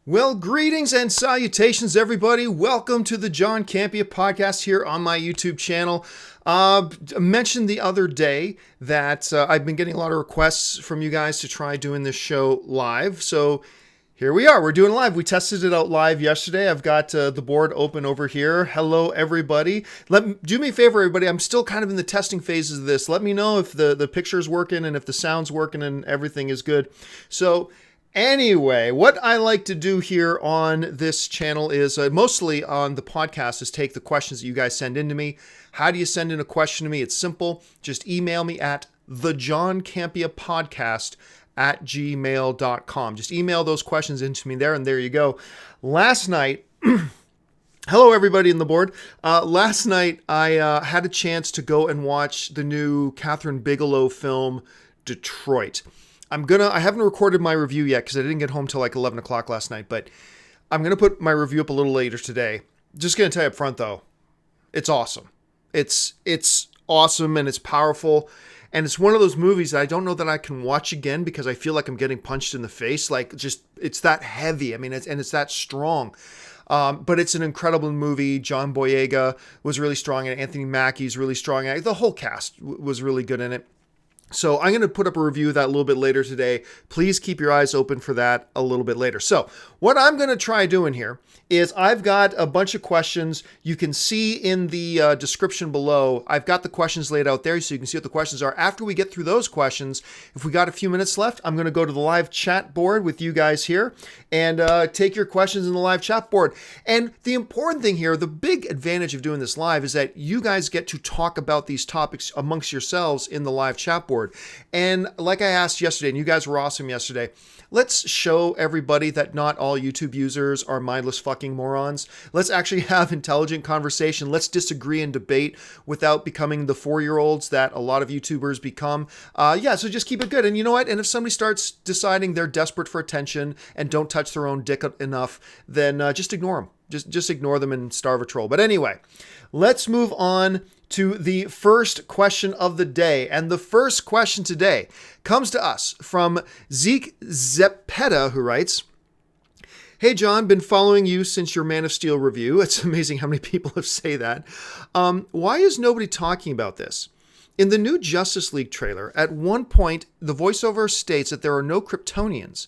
Well, greetings and salutations, everybody. Welcome to the John Campea Podcast here on my YouTube channel. I mentioned the other day that I've been getting a lot of requests from you guys to try doing this show live. So here we are. We're doing live. We tested it out live yesterday. I've got the board open over here. Hello, everybody. Do me a favor, everybody. I'm still kind of in the testing phases of this. Let me know if the picture's working and if the sound's working and everything is good. So anyway, what I like to do here on this channel is mostly on the podcast is take the questions that you guys send in to me. How do you send in a question to me? It's simple. Just email me at thejohncampeapodcast@gmail.com. Just email those questions into me there, and there you go. Last night, hello everybody in the board. Last night I had a chance to go and watch the new Catherine Bigelow film, Detroit. I haven't recorded my review yet because I didn't get home till like 11 o'clock last night, but I'm going to put my review up a little later today. Just going to tell you up front though, it's awesome. It's awesome and it's powerful. And it's one of those movies that I don't know that I can watch again because I feel like I'm getting punched in the face. Like it's that heavy. I mean, it's that strong. But it's an incredible movie. John Boyega was really strong in it. Anthony Mackie's really strong in it. The whole cast was really good in it. So I'm going to put up a review of that a little bit later today. Please keep your eyes open for that a little bit later. So what I'm going to try doing here is I've got a bunch of questions. You can see in the description below, I've got the questions laid out there so you can see what the questions are. After we get through those questions, if we got a few minutes left, I'm going to go to the live chat board with you guys here and take your questions in the live chat board. And the important thing here, the big advantage of doing this live is that you guys get to talk about these topics amongst yourselves in the live chat board. And like I asked yesterday, and you guys were awesome yesterday, let's show everybody that not all YouTube users are mindless fucking morons. Let's actually have intelligent conversation. Let's disagree and debate without becoming the 4-year-olds that a lot of YouTubers become. So just keep it good. And you know what? And if somebody starts deciding they're desperate for attention and don't touch their own dick enough, then just ignore them. Just ignore them and starve a troll. But anyway, let's move on to the first question of the day. And the first question today comes to us from Zeke Zepeda, who writes, "Hey John, been following you since your Man of Steel review." It's amazing how many people have say that. Why is nobody talking about this? In the new Justice League trailer, at one point, the voiceover states that there are no Kryptonians.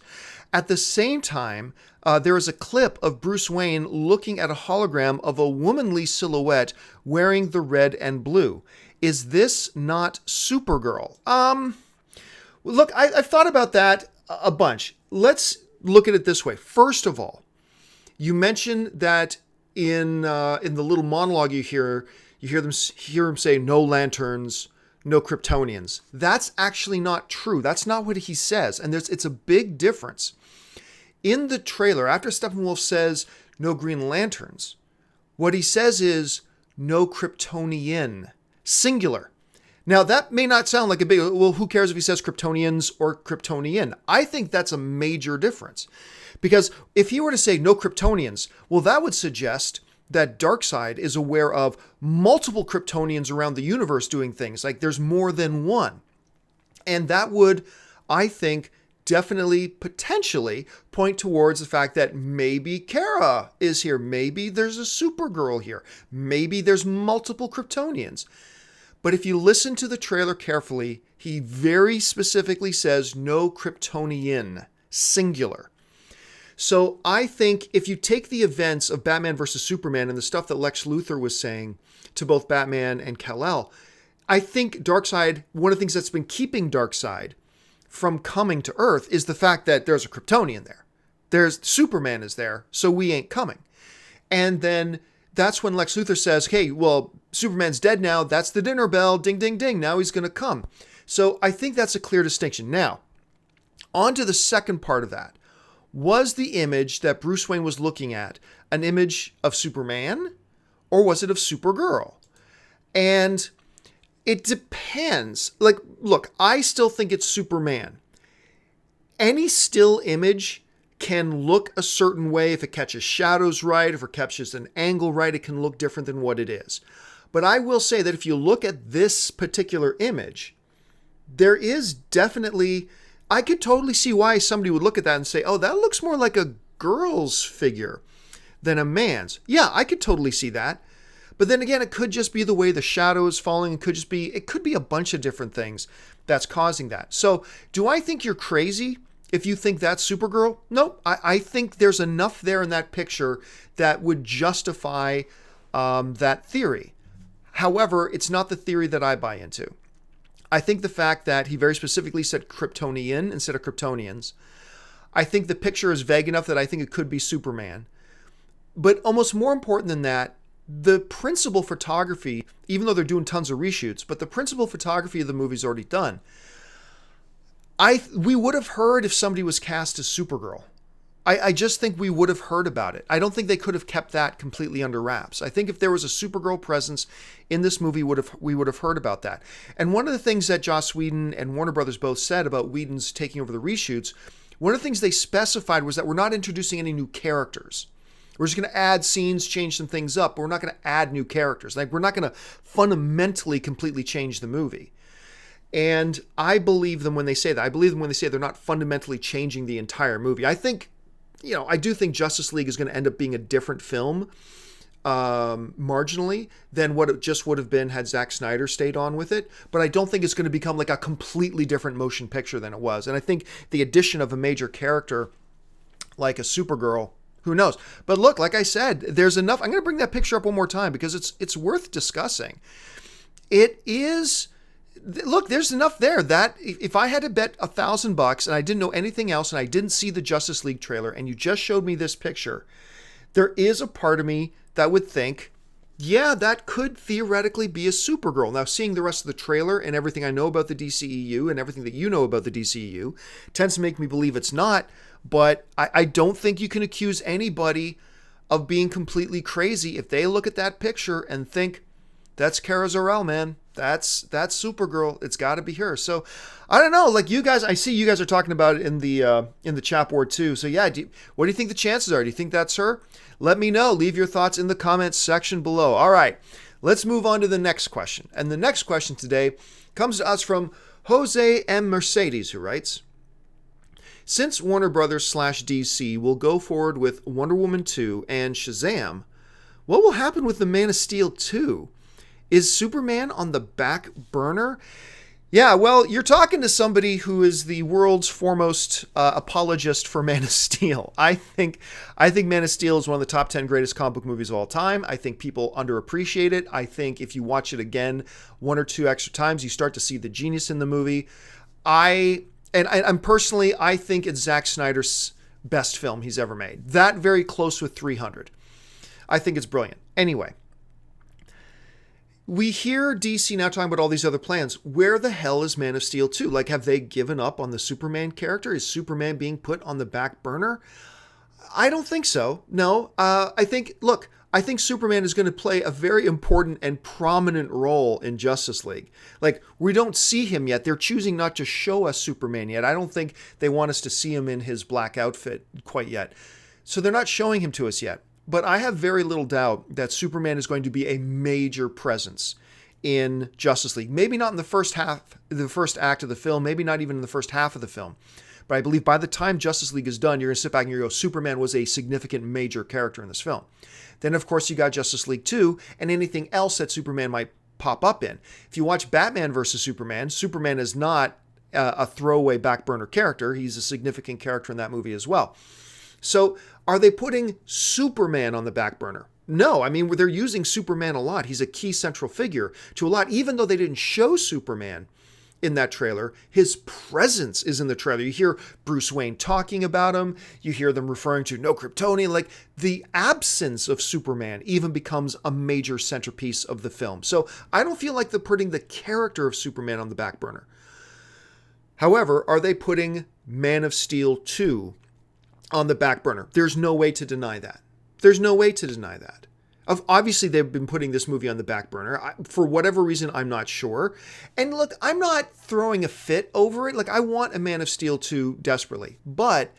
At the same time, there is a clip of Bruce Wayne looking at a hologram of a womanly silhouette wearing the red and blue. Is this not Supergirl? Look, I've thought about that a bunch. Let's look at it this way. First of all, you mentioned that in the little monologue you hear him say no lanterns, no Kryptonians. That's actually not true. That's not what he says. And it's a big difference. In the trailer, after Steppenwolf says no Green Lanterns, what he says is no Kryptonian, singular. Now, that may not sound like a big, well, who cares if he says Kryptonians or Kryptonian? I think that's a major difference. Because if he were to say no Kryptonians, well, that would suggest that Darkseid is aware of multiple Kryptonians around the universe doing things. Like there's more than one. And that would, I think, definitely potentially point towards the fact that maybe Kara is here. Maybe there's a Supergirl here. Maybe there's multiple Kryptonians. But if you listen to the trailer carefully, he very specifically says no Kryptonian, singular. So I think if you take the events of Batman versus Superman and the stuff that Lex Luthor was saying to both Batman and Kal-El, I think Darkseid, one of the things that's been keeping Darkseid from coming to Earth is the fact that there's a Kryptonian there. There's Superman is there, so we ain't coming. And then that's when Lex Luthor says, hey, well, Superman's dead now. That's the dinner bell. Ding, ding, ding. Now he's going to come. So I think that's a clear distinction. Now, on to the second part of that. Was the image that Bruce Wayne was looking at an image of Superman or was it of Supergirl? And it depends. Like, look, I still think it's Superman. Any still image can look a certain way. If it catches shadows right, if it catches an angle right, it can look different than what it is. But I will say that if you look at this particular image, there is definitely, I could totally see why somebody would look at that and say, oh, that looks more like a girl's figure than a man's. Yeah, I could totally see that. But then again, it could just be the way the shadow is falling. It could be a bunch of different things that's causing that. So do I think you're crazy if you think that's Supergirl? No, I think there's enough there in that picture that would justify that theory. However, it's not the theory that I buy into. I think the fact that he very specifically said Kryptonian instead of Kryptonians, I think the picture is vague enough that I think it could be Superman. But almost more important than that, the principal photography, even though they're doing tons of reshoots, but the principal photography of the movie's already done. We would have heard if somebody was cast as Supergirl. I just think we would have heard about it. I don't think they could have kept that completely under wraps. I think if there was a Supergirl presence in this movie, we would have heard about that. And one of the things that Joss Whedon and Warner Brothers both said about Whedon's taking over the reshoots, one of the things they specified was that we're not introducing any new characters. We're just going to add scenes, change some things up, but we're not going to add new characters. Like, we're not going to fundamentally completely change the movie. And I believe them when they say that. I believe them when they say they're not fundamentally changing the entire movie. I think, I do think Justice League is going to end up being a different film, marginally, than what it just would have been had Zack Snyder stayed on with it. But I don't think it's going to become like a completely different motion picture than it was. And I think the addition of a major character like a Supergirl, who knows? But look, like I said, there's enough. I'm going to bring that picture up one more time because it's worth discussing. It is. Look, there's enough there that if I had to bet $1,000 and I didn't know anything else and I didn't see the Justice League trailer and you just showed me this picture, there is a part of me that would think, yeah, that could theoretically be a Supergirl. Now, seeing the rest of the trailer and everything I know about the DCEU and everything that you know about the DCEU tends to make me believe it's not. But I don't think you can accuse anybody of being completely crazy if they look at that picture and think, that's Kara Zor-El, man. That's Supergirl. It's got to be her. So I don't know. Like, you guys, I see you guys are talking about it in the chat board too. So yeah, what do you think the chances are? Do you think that's her? Let me know. Leave your thoughts in the comments section below. All right, let's move on to the next question. And the next question today comes to us from Jose M. Mercedes, who writes, since Warner Brothers / DC will go forward with Wonder Woman 2 and Shazam, what will happen with the Man of Steel 2? Is Superman on the back burner? Yeah, well, you're talking to somebody who is the world's foremost apologist for Man of Steel. I think Man of Steel is one of the top 10 greatest comic book movies of all time. I think people underappreciate it. I think if you watch it again one or two extra times, you start to see the genius in the movie. I'm personally, I think it's Zack Snyder's best film he's ever made. That very close with 300. I think it's brilliant. Anyway, we hear DC now talking about all these other plans. Where the hell is Man of Steel 2? Like, have they given up on the Superman character? Is Superman being put on the back burner? I don't think so. No. I think Superman is going to play a very important and prominent role in Justice League. Like, we don't see him yet. They're choosing not to show us Superman yet. I don't think they want us to see him in his black outfit quite yet. So they're not showing him to us yet. But I have very little doubt that Superman is going to be a major presence in Justice League. Maybe not in the first act of the film, maybe not even in the first half of the film. But I believe by the time Justice League is done, you're going to sit back and you go, Superman was a significant major character in this film. Then, of course, you got Justice League 2 and anything else that Superman might pop up in. If you watch Batman versus Superman, Superman is not a throwaway back burner character. He's a significant character in that movie as well. So are they putting Superman on the back burner? No, I mean, they're using Superman a lot. He's a key central figure to a lot. Even though they didn't show Superman in that trailer, his presence is in the trailer. You hear Bruce Wayne talking about him. You hear them referring to no Kryptonian. Like, the absence of Superman even becomes a major centerpiece of the film. So I don't feel like they're putting the character of Superman on the back burner. However, are they putting Man of Steel 2 on the back burner? There's no way to deny that. There's no way to deny that. Obviously, they've been putting this movie on the back burner. For whatever reason, I'm not sure. And look, I'm not throwing a fit over it. Like, I want a Man of Steel 2 desperately. But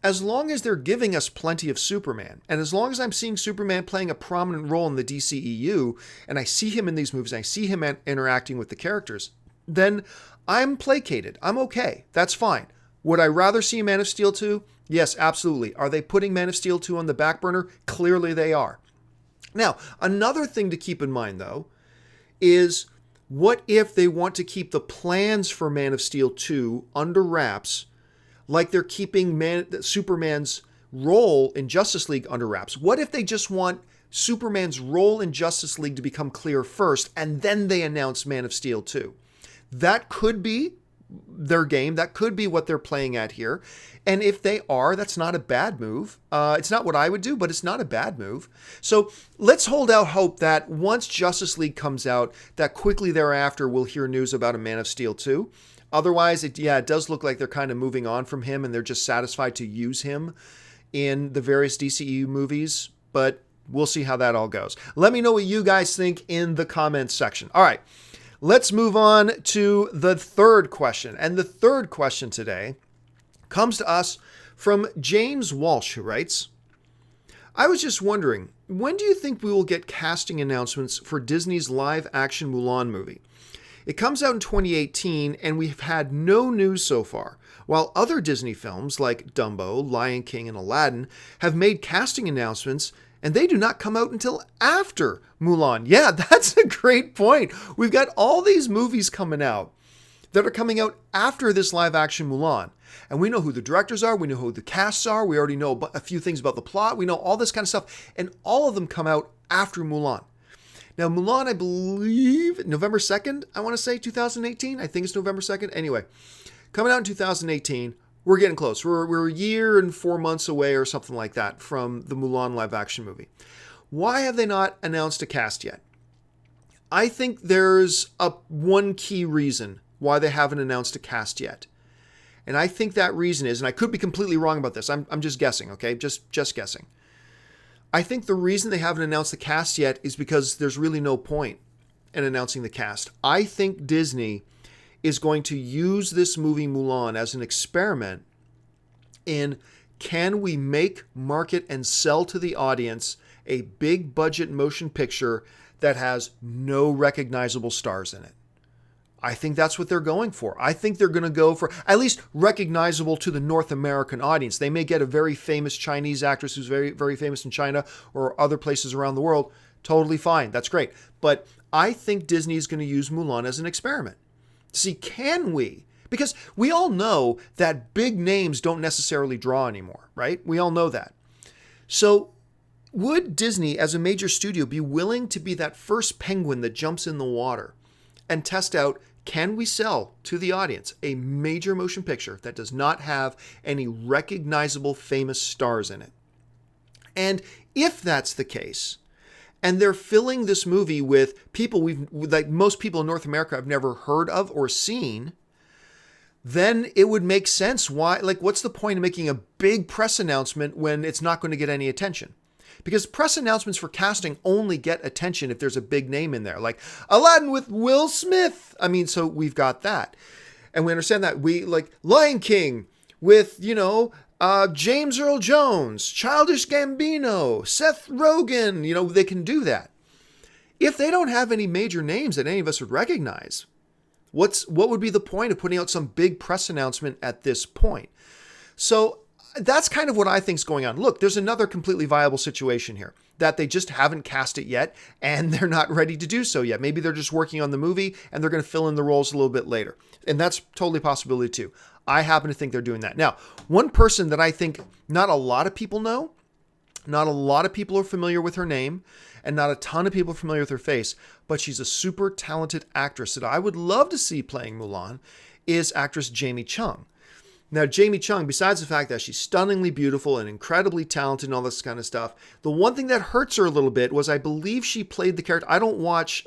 as long as they're giving us plenty of Superman, and as long as I'm seeing Superman playing a prominent role in the DCEU, and I see him in these movies, and I see him interacting with the characters, then I'm placated. I'm okay. That's fine. Would I rather see Man of Steel 2? Yes, absolutely. Are they putting Man of Steel 2 on the back burner? Clearly they are. Now, another thing to keep in mind, though, is what if they want to keep the plans for Man of Steel 2 under wraps, like they're keeping Superman's role in Justice League under wraps? What if they just want Superman's role in Justice League to become clear first, and then they announce Man of Steel 2? That could be their game. That could be what they're playing at here. And if they are, that's not a bad move. It's not what I would do, but it's not a bad move. So let's hold out hope that once Justice League comes out, that quickly thereafter we'll hear news about a Man of Steel 2. Otherwise, it does look like they're kind of moving on from him and they're just satisfied to use him in the various DCEU movies. But we'll see how that all goes. Let me know what you guys think in the comments section. All right, let's move on to the third question. And the third question today comes to us from James Walsh, who writes, I was just wondering, when do you think we will get casting announcements for Disney's live-action Mulan movie? It comes out in 2018, and we've had no news so far, while other Disney films like Dumbo, Lion King, and Aladdin have made casting announcements, and they do not come out until after Mulan. Yeah, that's a great point. We've got all these movies coming out that are coming out after this live-action Mulan. And we know who the directors are. We know who the casts are. We already know a few things about the plot. We know all this kind of stuff. And all of them come out after Mulan. Now, Mulan, I believe, November 2nd, I want to say, 2018. I think it's November 2nd. Anyway, coming out in 2018. We're getting close. We're a year and 4 months away or something like that from the Mulan live-action movie. Why have they not announced a cast yet? I think there's one key reason why they haven't announced a cast yet. And I think that reason is, and I could be completely wrong about this, I'm just guessing, okay? Just guessing. I think the reason they haven't announced the cast yet is because there's really no point in announcing the cast. I think Disney is going to use this movie Mulan as an experiment in, can we make, market, and sell to the audience a big budget motion picture that has no recognizable stars in it? I think that's what they're going for. I think they're going to go for at least recognizable to the North American audience. They may get a very famous Chinese actress who's very, very famous in China or other places around the world. Totally fine. That's great. But I think Disney is going to use Mulan as an experiment. See, can we? Because we all know that big names don't necessarily draw anymore, right? We all know that. So would Disney, as a major studio, be willing to be that first penguin that jumps in the water and test out, can we sell to the audience a major motion picture that does not have any recognizable famous stars in it? And if that's the case, and they're filling this movie with people like most people in North America have never heard of or seen, then it would make sense. What's the point of making a big press announcement when it's not going to get any attention? Because press announcements for casting only get attention if there's a big name in there, like Aladdin with Will Smith. I mean, so we've got that. And we understand that. We like Lion King with, James Earl Jones, Childish Gambino, Seth Rogen. They can do that. If they don't have any major names that any of us would recognize, what would be the point of putting out some big press announcement at this point? So that's kind of what I think is going on. Look, there's another completely viable situation here, that they just haven't cast it yet and they're not ready to do so yet. Maybe they're just working on the movie and they're going to fill in the roles a little bit later. And that's totally a possibility too. I happen to think they're doing that. Now, one person that I think not a lot of people know, not a lot of people are familiar with her name, and not a ton of people are familiar with her face, but she's a super talented actress that I would love to see playing Mulan, is actress Jamie Chung. Now, Jamie Chung, besides the fact that she's stunningly beautiful and incredibly talented and all this kind of stuff, the one thing that hurts her a little bit was I believe she played the character. I don't watch,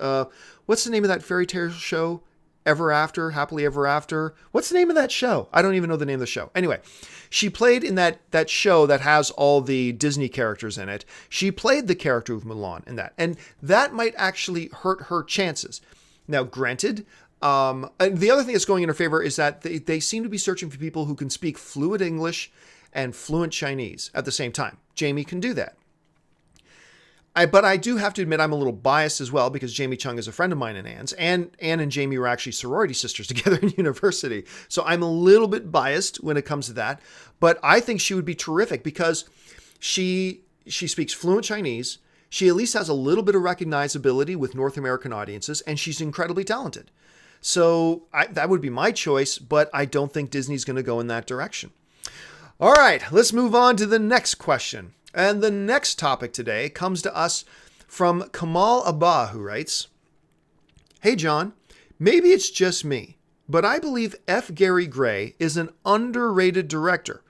what's the name of that fairy tale show? Ever After, Happily Ever After. What's the name of that show? I don't even know the name of the show. Anyway, she played in that show that has all the Disney characters in it. She played the character of Mulan in that. And that might actually hurt her chances. Now, granted, and the other thing that's going in her favor is that they seem to be searching for people who can speak fluent English and fluent Chinese at the same time. Jamie can do that. But I do have to admit I'm a little biased as well because Jamie Chung is a friend of mine and Anne's. And Anne and Jamie were actually sorority sisters together in university. So I'm a little bit biased when it comes to that. But I think she would be terrific because she speaks fluent Chinese. She at least has a little bit of recognizability with North American audiences, and she's incredibly talented. So that would be my choice, but I don't think Disney's going to go in that direction. All right, let's move on to the next question. And the next topic today comes to us from Kamal Abba, who writes, "Hey, John, maybe it's just me, but I believe F. Gary Gray is an underrated director.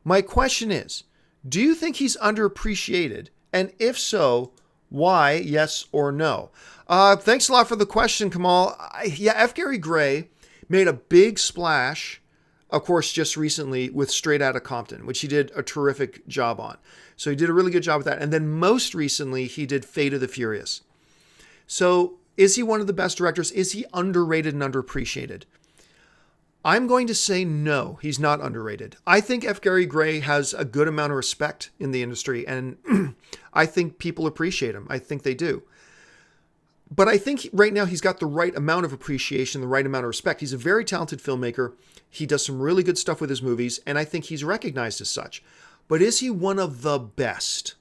My question is, do you think he's underappreciated? And if so, why, yes or no?" Thanks a lot for the question, Kamal. F. Gary Gray made a big splash, of course, just recently with Straight Outta Compton, which he did a terrific job on. So he did a really good job with that. And then most recently, he did Fate of the Furious. So is he one of the best directors? Is he underrated and underappreciated? I'm going to say no, he's not underrated. I think F. Gary Gray has a good amount of respect in the industry, and I think people appreciate him. I think they do. But I think right now he's got the right amount of appreciation, the right amount of respect. He's a very talented filmmaker. He does some really good stuff with his movies, and I think he's recognized as such. But is he one of the best?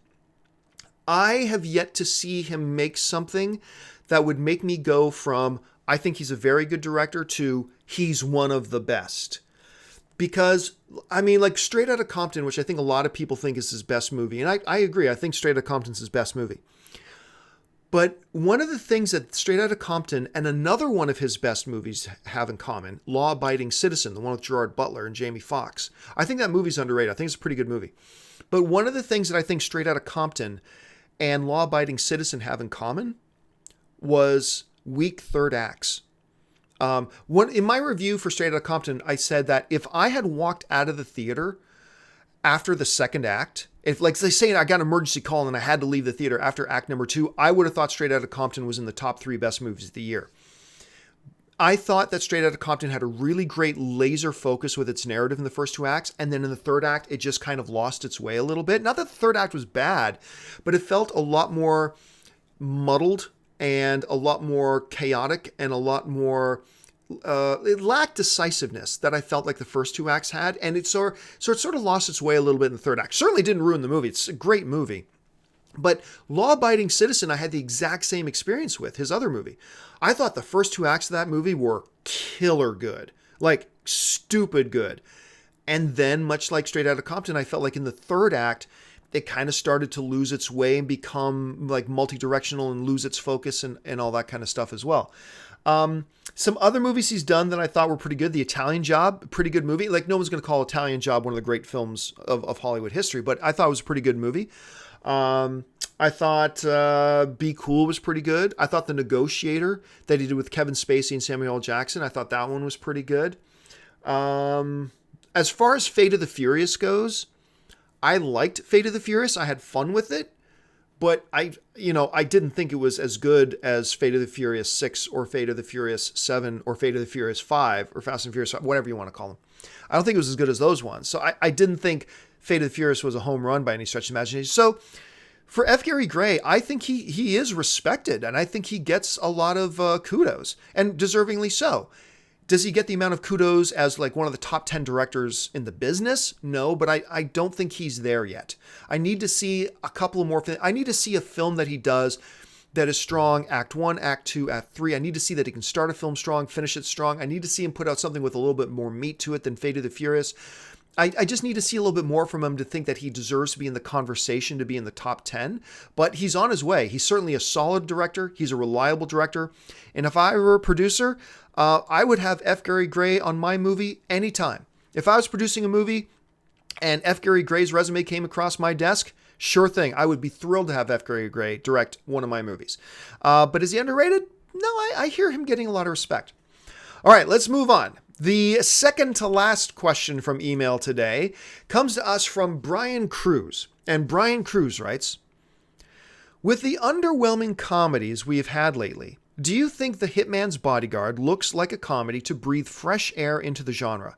I have yet to see him make something that would make me go from, I think he's a very good director, to he's one of the best. Because, I mean, like Straight Outta Compton, which I think a lot of people think is his best movie, and I agree, I think Straight Outta Compton's his best movie. But one of the things that Straight Outta Compton and another one of his best movies have in common, Law Abiding Citizen, the one with Gerard Butler and Jamie Foxx. I think that movie's underrated. I think it's a pretty good movie. But one of the things that I think Straight Outta Compton and Law Abiding Citizen have in common was weak third acts. In my review for Straight Outta Compton, I said that if I had walked out of the theater after the second act, if like they say I got an emergency call and I had to leave the theater after act number 2, I would have thought Straight Outta Compton was in the top 3 best movies of the year. I thought that Straight Outta Compton had a really great laser focus with its narrative in the first 2 acts, and then in the third act, it just kind of lost its way a little bit. Not that the third act was bad, but it felt a lot more muddled and a lot more chaotic and a lot more... it lacked decisiveness that I felt like the first 2 acts had, and it sort of lost its way a little bit in the third act. Certainly didn't ruin the movie. It's a great movie. But Law Abiding Citizen, I had the exact same experience with his other movie. I thought the first 2 acts of that movie were killer good, like stupid good. And then, much like Straight Outta Compton, I felt like in the third act, it kind of started to lose its way and become like multi-directional and lose its focus and all that kind of stuff as well. Some other movies he's done that I thought were pretty good. The Italian Job, pretty good movie. Like no one's going to call Italian Job one of the great films of Hollywood history, but I thought it was a pretty good movie. I thought Be Cool was pretty good. I thought The Negotiator that he did with Kevin Spacey and Samuel L. Jackson, I thought that one was pretty good. As far as Fate of the Furious goes, I liked Fate of the Furious. I had fun with it. But I didn't think it was as good as Fate of the Furious 6 or Fate of the Furious 7 or Fate of the Furious 5 or Fast and Furious 5, whatever you want to call them. I don't think it was as good as those ones. So I didn't think Fate of the Furious was a home run by any stretch of imagination. So for F. Gary Gray, I think he is respected, and I think he gets a lot of kudos, and deservingly so. Does he get the amount of kudos as like one of the top 10 directors in the business? No, but I don't think he's there yet. I need to see a couple of more. I need to see a film that he does that is strong, act 1, act 2, act 3. I need to see that he can start a film strong, finish it strong. I need to see him put out something with a little bit more meat to it than Fate of the Furious. I just need to see a little bit more from him to think that he deserves to be in the conversation, to be in the top 10. But he's on his way. He's certainly a solid director. He's a reliable director. And if I were a producer, I would have F. Gary Gray on my movie anytime. If I was producing a movie and F. Gary Gray's resume came across my desk, sure thing. I would be thrilled to have F. Gary Gray direct one of my movies. But is he underrated? No, I hear him getting a lot of respect. All right, let's move on. The second to last question from email today comes to us from Brian Cruz. And Brian Cruz writes, "With the underwhelming comedies we have had lately, Do you think The Hitman's Bodyguard looks like a comedy to breathe fresh air into the genre?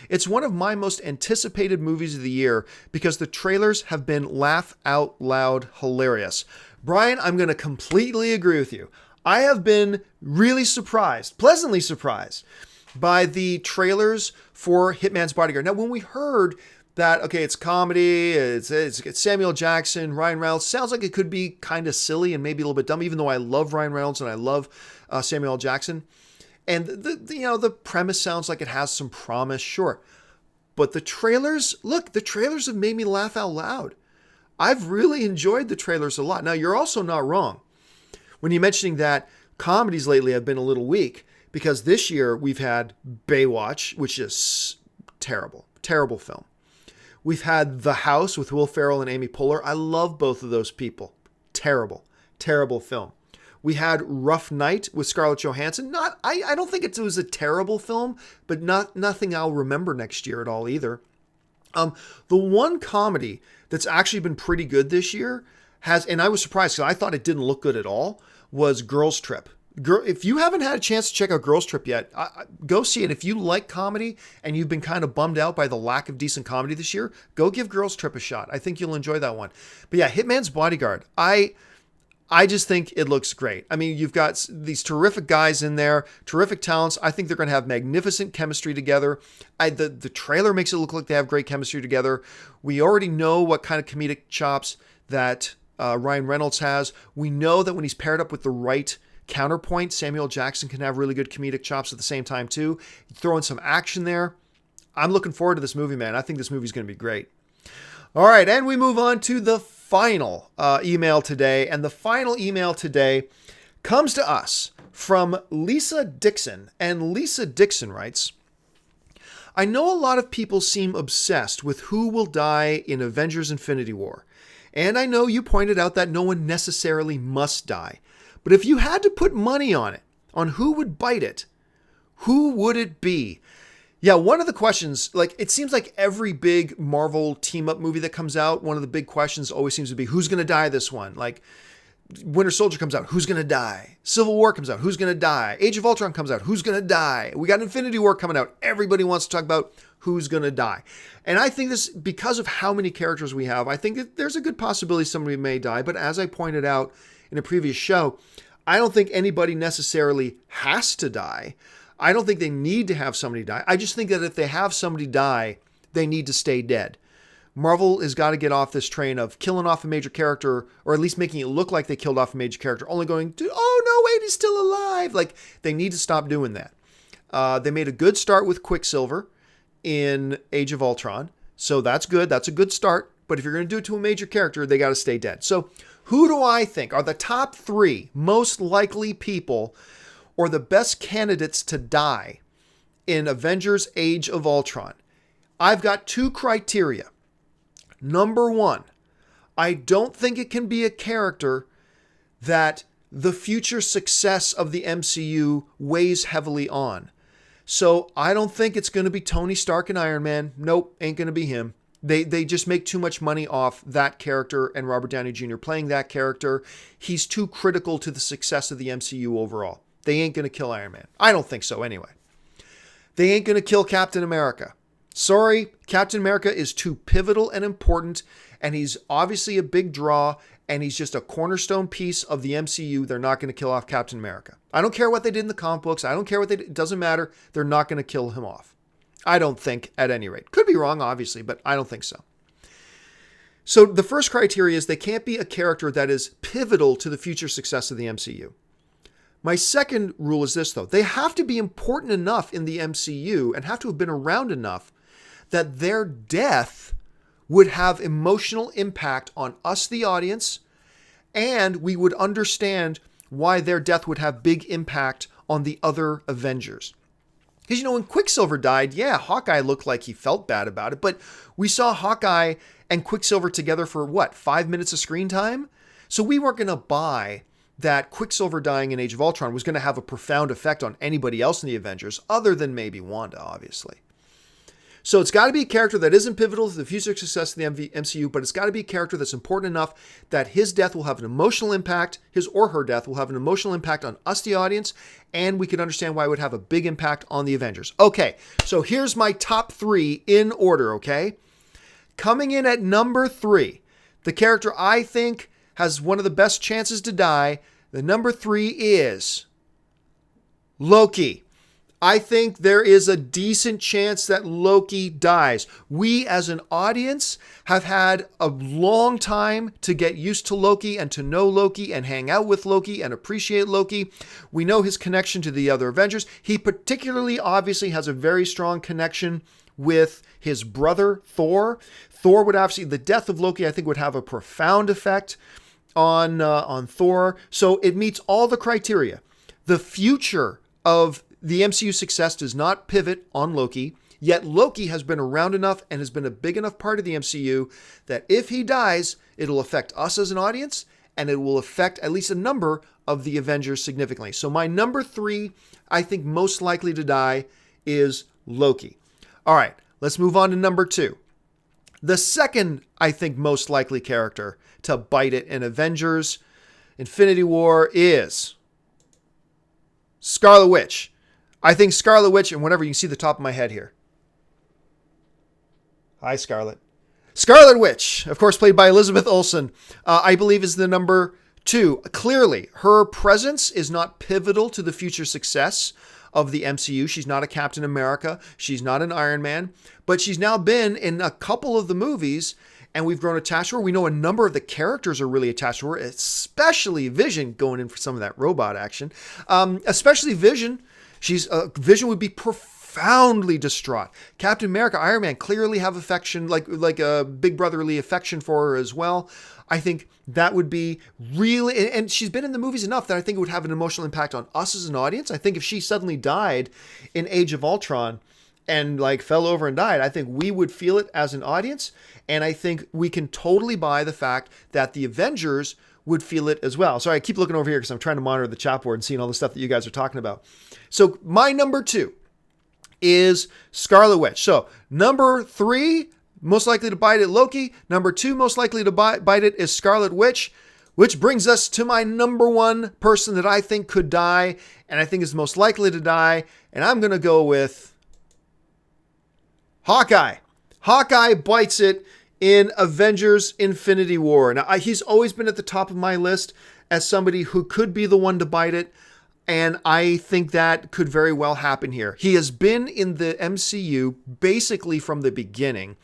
It's one of my most anticipated movies of the year because the trailers have been laugh out loud hilarious. Brian, I'm going to completely agree with you. I have been really surprised, pleasantly surprised, by the trailers for Hitman's Bodyguard. Now, when we heard that, okay, it's comedy, it's Samuel Jackson, Ryan Reynolds, sounds like it could be kind of silly and maybe a little bit dumb, even though I love Ryan Reynolds and I love Samuel L. Jackson. And the premise sounds like it has some promise, sure. But the trailers have made me laugh out loud. I've really enjoyed the trailers a lot. Now, you're also not wrong when you're mentioning that comedies lately have been a little weak, because this year we've had Baywatch, which is terrible film. We've had The House with Will Ferrell and Amy Poehler. I love both of those people. Terrible film. We had Rough Night with Scarlett Johansson. I don't think it was a terrible film, but nothing I'll remember next year at all either. The one comedy that's actually been pretty good this year and I was surprised because I thought it didn't look good at all, was Girls Trip. If you haven't had a chance to check out Girls Trip yet, go see it. If you like comedy and you've been kind of bummed out by the lack of decent comedy this year, go give Girls Trip a shot. I think you'll enjoy that one. But yeah, Hitman's Bodyguard. I just think it looks great. I mean, you've got these terrific guys in there, terrific talents. I think they're going to have magnificent chemistry together. The trailer makes it look like they have great chemistry together. We already know what kind of comedic chops that Ryan Reynolds has. We know that when he's paired up with the right counterpoint, Samuel Jackson can have really good comedic chops at the same time too. Throw in some action there. I'm looking forward to this movie, man. I think this movie's going to be great. All right, and we move on to the final email today. And the final email today comes to us from Lisa Dixon. And Lisa Dixon writes, I know a lot of people seem obsessed with who will die in Avengers Infinity War. And I know you pointed out that no one necessarily must die. But if you had to put money on it, on who would bite it, who would it be? Yeah, one of the questions, it seems like every big Marvel team-up movie that comes out, one of the big questions always seems to be, who's going to die this one? Like, Winter Soldier comes out, who's going to die? Civil War comes out, who's going to die? Age of Ultron comes out, who's going to die? We got Infinity War coming out. Everybody wants to talk about who's going to die. And I think this, because of how many characters we have, I think that there's a good possibility somebody may die. But as I pointed out in a previous show, I don't think anybody necessarily has to die. I don't think they need to have somebody die. I just think that if they have somebody die, they need to stay dead. Marvel has got to get off this train of killing off a major character, or at least making it look like they killed off a major character, only going, oh no, wait, he's still alive. They need to stop doing that. They made a good start with Quicksilver in Age of Ultron. So that's good. That's a good start. But if you're going to do it to a major character, they got to stay dead. So who do I think are the top 3 most likely people or the best candidates to die in Avengers Age of Ultron? I've got 2 criteria. Number 1, I don't think it can be a character that the future success of the MCU weighs heavily on. So I don't think it's going to be Tony Stark and Iron Man. Nope, ain't going to be him. They just make too much money off that character and Robert Downey Jr. playing that character. He's too critical to the success of the MCU overall. They ain't going to kill Iron Man. I don't think so anyway. They ain't going to kill Captain America. Sorry, Captain America is too pivotal and important, and he's obviously a big draw, and he's just a cornerstone piece of the MCU. They're not going to kill off Captain America. I don't care what they did in the comic books. I don't care what they did. It doesn't matter. They're not going to kill him off. I don't think, at any rate. Could be wrong, obviously, but I don't think so. So the first criteria is they can't be a character that is pivotal to the future success of the MCU. My second rule is this, though. They have to be important enough in the MCU and have to have been around enough that their death would have emotional impact on us, the audience, and we would understand why their death would have big impact on the other Avengers. Because, when Quicksilver died, yeah, Hawkeye looked like he felt bad about it, but we saw Hawkeye and Quicksilver together for, 5 minutes of screen time? So we weren't going to buy that Quicksilver dying in Age of Ultron was going to have a profound effect on anybody else in the Avengers, other than maybe Wanda, obviously. So it's got to be a character that isn't pivotal to the future success of the MCU, but it's got to be a character that's important enough that his death will have an emotional impact, his or her death will have an emotional impact on us, the audience, and we can understand why it would have a big impact on the Avengers. Okay, so here's my top 3 in order, okay? Coming in at number 3, the character I think has one of the best chances to die, the number 3 is Loki. I think there is a decent chance that Loki dies. We as an audience have had a long time to get used to Loki and to know Loki and hang out with Loki and appreciate Loki. We know his connection to the other Avengers. He particularly obviously has a very strong connection with his brother Thor. Thor would obviously, the death of Loki I think would have a profound effect on Thor. So it meets all the criteria. The future of the MCU success does not pivot on Loki, yet Loki has been around enough and has been a big enough part of the MCU that if he dies, it'll affect us as an audience and it will affect at least a number of the Avengers significantly. So my number 3, I think most likely to die is Loki. All right, let's move on to number 2. The second, I think, most likely character to bite it in Avengers Infinity War is Scarlet Witch. I think Scarlet Witch, and whenever you see the top of my head here. Hi, Scarlet. Scarlet Witch, of course, played by Elizabeth Olsen, I believe is the number 2. Clearly, her presence is not pivotal to the future success of the MCU. She's not a Captain America. She's not an Iron Man. But she's now been in a couple of the movies, and we've grown attached to her. We know a number of the characters are really attached to her, especially Vision, going in for some of that robot action. Especially Vision. Vision would be profoundly distraught. Captain America, Iron Man clearly have affection, like a big brotherly affection for her as well. I think that would be really, and she's been in the movies enough that I think it would have an emotional impact on us as an audience. I think if she suddenly died in Age of Ultron and fell over and died, I think we would feel it as an audience. And I think we can totally buy the fact that the Avengers would feel it as well. Sorry, I keep looking over here because I'm trying to monitor the chat board and seeing all the stuff that you guys are talking about. So my number 2 is Scarlet Witch. So number 3, most likely to bite it, Loki. Number 2, most likely to bite it is Scarlet Witch, which brings us to my number 1 person that I think could die and I think is most likely to die. And I'm going to go with Hawkeye. Hawkeye bites it in Avengers Infinity War. Now, he's always been at the top of my list as somebody who could be the one to bite it. And I think that could very well happen here. He has been in the MCU basically from the beginning.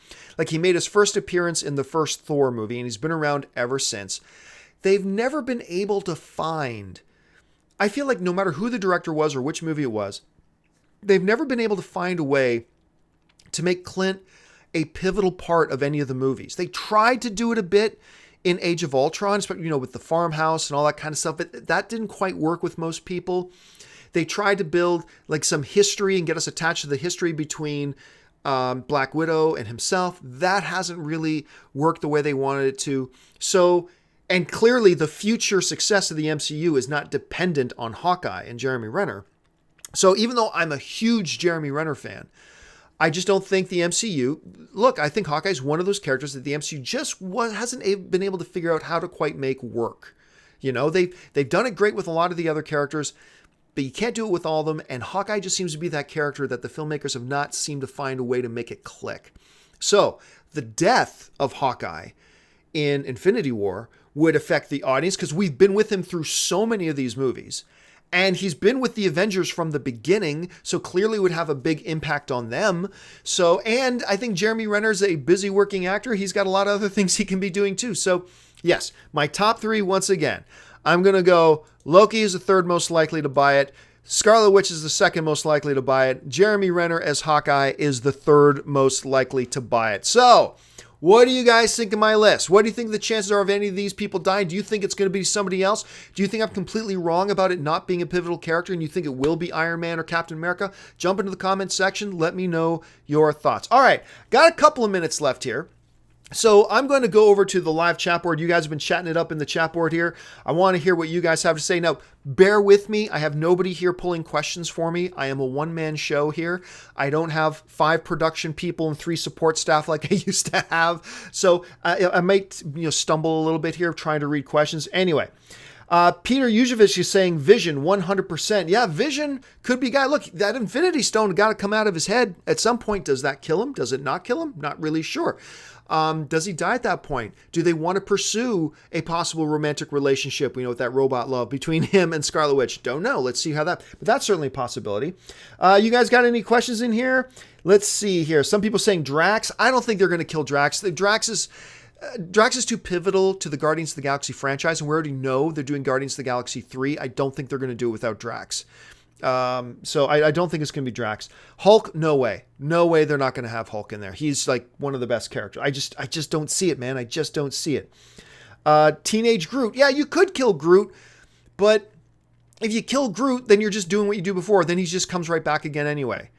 He made his first appearance in the first Thor movie, and he's been around ever since. They've never been able to find, I feel like no matter who the director was or which movie it was, they've never been able to find a way to make Clint a pivotal part of any of the movies. They tried to do it a bit in Age of Ultron, with the farmhouse and all that kind of stuff, but that didn't quite work with most people. They tried to build some history and get us attached to the history between Black Widow and himself. That hasn't really worked the way they wanted it to. So, and clearly the future success of the MCU is not dependent on Hawkeye and Jeremy Renner. So even though I'm a huge Jeremy Renner fan, I just don't think the MCU, look, I think Hawkeye's one of those characters that the MCU just hasn't been able to figure out how to quite make work. They've done it great with a lot of the other characters, but you can't do it with all of them. And Hawkeye just seems to be that character that the filmmakers have not seemed to find a way to make it click. So the death of Hawkeye in Infinity War would affect the audience because we've been with him through so many of these movies. And he's been with the Avengers from the beginning, so clearly would have a big impact on them. So, and I think Jeremy Renner's a busy working actor. He's got a lot of other things he can be doing too. So, yes, my top 3 once again. I'm going to go Loki is the 3rd most likely to buy it. Scarlet Witch is the 2nd most likely to buy it. Jeremy Renner as Hawkeye is the 3rd most likely to buy it. So, what do you guys think of my list? What do you think the chances are of any of these people dying? Do you think it's going to be somebody else? Do you think I'm completely wrong about it not being a pivotal character and you think it will be Iron Man or Captain America? Jump into the comments section. Let me know your thoughts. All right, got a couple of minutes left here. So I'm going to go over to the live chat board. You guys have been chatting it up in the chat board here. I want to hear what you guys have to say. Now, bear with me. I have nobody here pulling questions for me. I am a one-man show here. I don't have 5 production people and 3 support staff like I used to have. So I might stumble a little bit here trying to read questions. Anyway, Peter Yuzevich is saying Vision 100%. Yeah, Vision could be guy. Look, that Infinity Stone got to come out of his head at some point. Does that kill him? Does it not kill him? Not really sure. Does he die at that point? Do they want to pursue a possible romantic relationship, with that robot love between him and Scarlet Witch? Don't know. Let's see how but that's certainly a possibility. You guys got any questions in here? Let's see here. Some people saying Drax. I don't think they're going to kill Drax. Drax is too pivotal to the Guardians of the Galaxy franchise, and we already know they're doing Guardians of the Galaxy 3. I don't think they're going to do it without Drax. So I don't think it's going to be Drax. Hulk, no way. No way they're not going to have Hulk in there. He's like one of the best characters. I just don't see it, man. I just don't see it. Teenage Groot. Yeah, you could kill Groot, but if you kill Groot, then you're just doing what you do before. Then he just comes right back again anyway.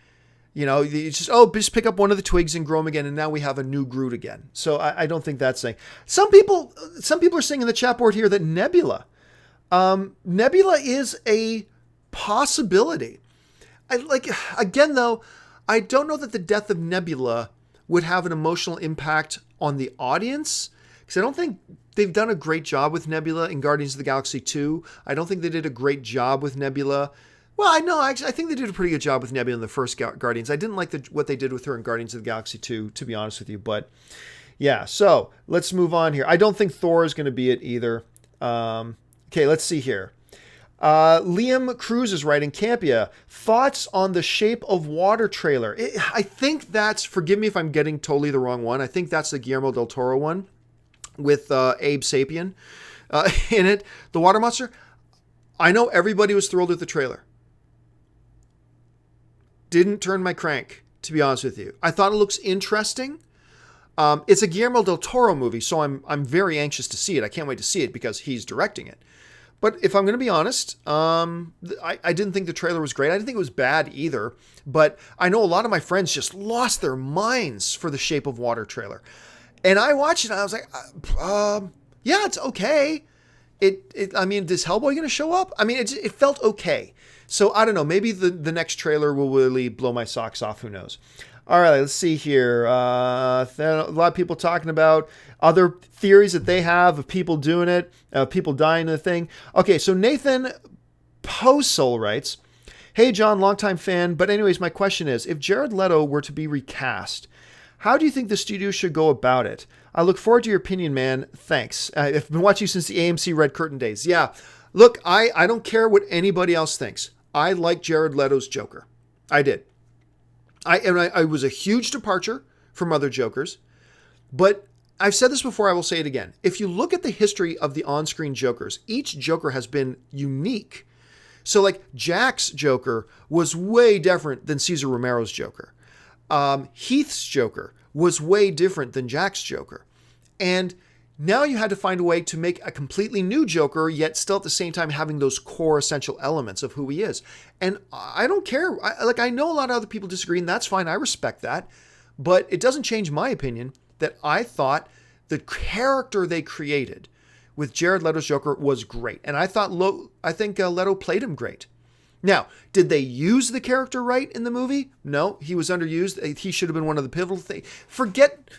It's just pick up one of the twigs and grow them again, and now we have a new Groot again. So I don't think that's saying. Some people are saying in the chat board here that Nebula is a possibility. Again, though, I don't know that the death of Nebula would have an emotional impact on the audience, because I don't think they've done a great job with Nebula in Guardians of the Galaxy 2. I don't think they did a great job with Nebula. Well, I think they did a pretty good job with Nebula in the first Guardians. I didn't like what they did with her in Guardians of the Galaxy 2, to be honest with you. But yeah, so let's move on here. I don't think Thor is going to be it either. Okay, let's see here. Liam Cruz is writing, Campea, thoughts on the Shape of Water trailer? I think that's, forgive me if I'm getting totally the wrong one. I think that's the Guillermo del Toro one with Abe Sapien in it. The water monster. I know everybody was thrilled with the trailer. Didn't turn my crank, to be honest with you. I thought it looks interesting. It's a Guillermo del Toro movie, so I'm very anxious to see it. I can't wait to see it because he's directing it. But if I'm going to be honest, I didn't think the trailer was great. I didn't think it was bad either. But I know a lot of my friends just lost their minds for the Shape of Water trailer. And I watched it and I was like, yeah, it's okay. Is Hellboy going to show up? It felt okay. So I don't know. Maybe the next trailer will really blow my socks off. Who knows? All right, let's see here. A lot of people talking about other theories that they have of people doing it, people dying in the thing. Okay, so Nathan Posel writes, hey, John, longtime fan. But anyways, my question is, if Jared Leto were to be recast, how do you think the studio should go about it? I look forward to your opinion, man. Thanks. I've been watching you since the AMC Red Curtain days. Yeah, look, I don't care what anybody else thinks. I like Jared Leto's Joker. I did. I was a huge departure from other Jokers, but I've said this before, I will say it again. If you look at the history of the on-screen Jokers, each Joker has been unique. So like Jack's Joker was way different than Cesar Romero's Joker. Heath's Joker was way different than Jack's Joker. And now you had to find a way to make a completely new Joker, yet still at the same time having those core essential elements of who he is. And I don't care. I know a lot of other people disagree, and that's fine. I respect that. But it doesn't change my opinion that I thought the character they created with Jared Leto's Joker was great. And I think Leto played him great. Now, did they use the character right in the movie? No, he was underused. He should have been one of the pivotal things. Forget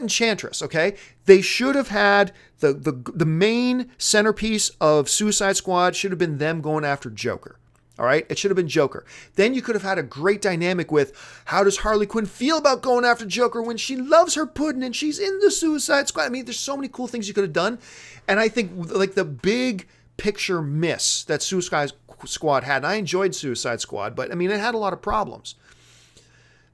Enchantress, okay? They should have had the main centerpiece of Suicide Squad should have been them going after Joker, all right? It should have been Joker. Then you could have had a great dynamic with how does Harley Quinn feel about going after Joker when she loves her pudding and she's in the Suicide Squad? There's so many cool things you could have done. And I think like the big picture miss that Suicide Squad had, and I enjoyed Suicide Squad, but it had a lot of problems.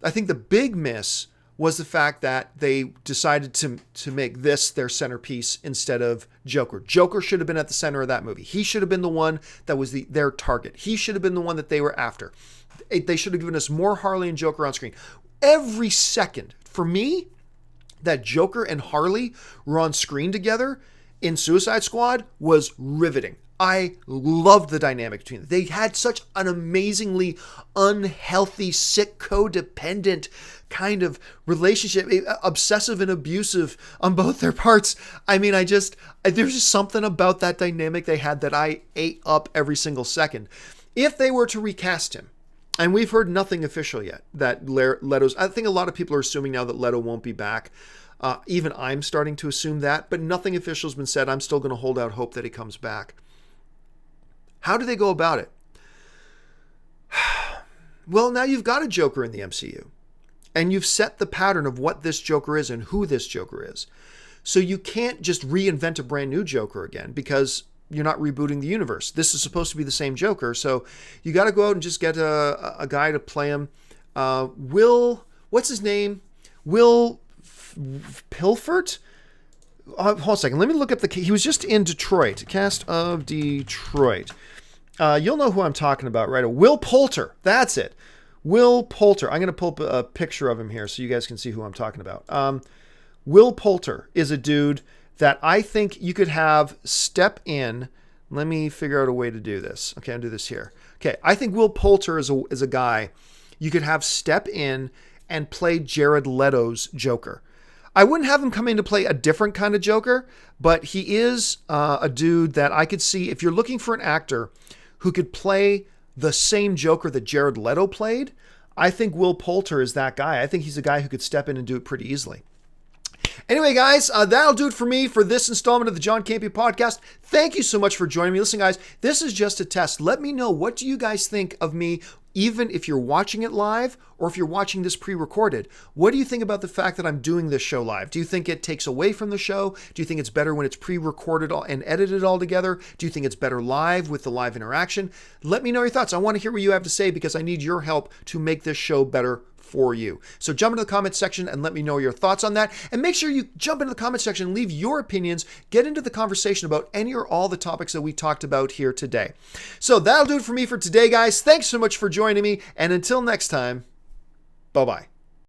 I think the big miss was the fact that they decided to make this their centerpiece instead of Joker. Joker should have been at the center of that movie. He should have been the one that was their target. He should have been the one that they were after. They should have given us more Harley and Joker on screen. Every second, for me, that Joker and Harley were on screen together in Suicide Squad was riveting. I loved the dynamic between them. They had such an amazingly unhealthy, sick, codependent kind of relationship, obsessive and abusive on both their parts. I mean, there's just something about that dynamic they had that I ate up every single second. If they were to recast him, and we've heard nothing official yet that Leto's, I think a lot of people are assuming now that Leto won't be back. Even I'm starting to assume that, but nothing official has been said. I'm still going to hold out hope that he comes back. How do they go about it? Well, now you've got a Joker in the MCU, and you've set the pattern of what this Joker is and who this Joker is. So you can't just reinvent a brand new Joker again because you're not rebooting the universe. This is supposed to be the same Joker, so you got to go out and just get a guy to play him. What's his name? Will Pilfert? Hold on a second. Let me look up he was just in Detroit. Cast of Detroit. You'll know who I'm talking about, right? Will Poulter. That's it. Will Poulter. I'm going to pull up a picture of him here so you guys can see who I'm talking about. Will Poulter is a dude that I think you could have step in. Let me figure out a way to do this. Okay, I'll do this here. Okay, I think Will Poulter is a guy you could have step in and play Jared Leto's Joker. I wouldn't have him come in to play a different kind of Joker, but he is a dude that I could see if you're looking for an actor who could play the same Joker that Jared Leto played. I think Will Poulter is that guy. I think he's a guy who could step in and do it pretty easily. Anyway, guys, that'll do it for me for this installment of the John Campea Podcast. Thank you so much for joining me. Listen, guys, this is just a test. Let me know, what do you guys think of me, even if you're watching it live or if you're watching this pre-recorded? What do you think about the fact that I'm doing this show live? Do you think it takes away from the show? Do you think it's better when it's pre-recorded and edited all together? Do you think it's better live with the live interaction? Let me know your thoughts. I want to hear what you have to say because I need your help to make this show better for you. So jump into the comment section and let me know your thoughts on that. And make sure you jump into the comment section and leave your opinions. Get into the conversation about any or all the topics that we talked about here today. So that'll do it for me for today, guys. Thanks so much for joining me. And until next time, bye-bye.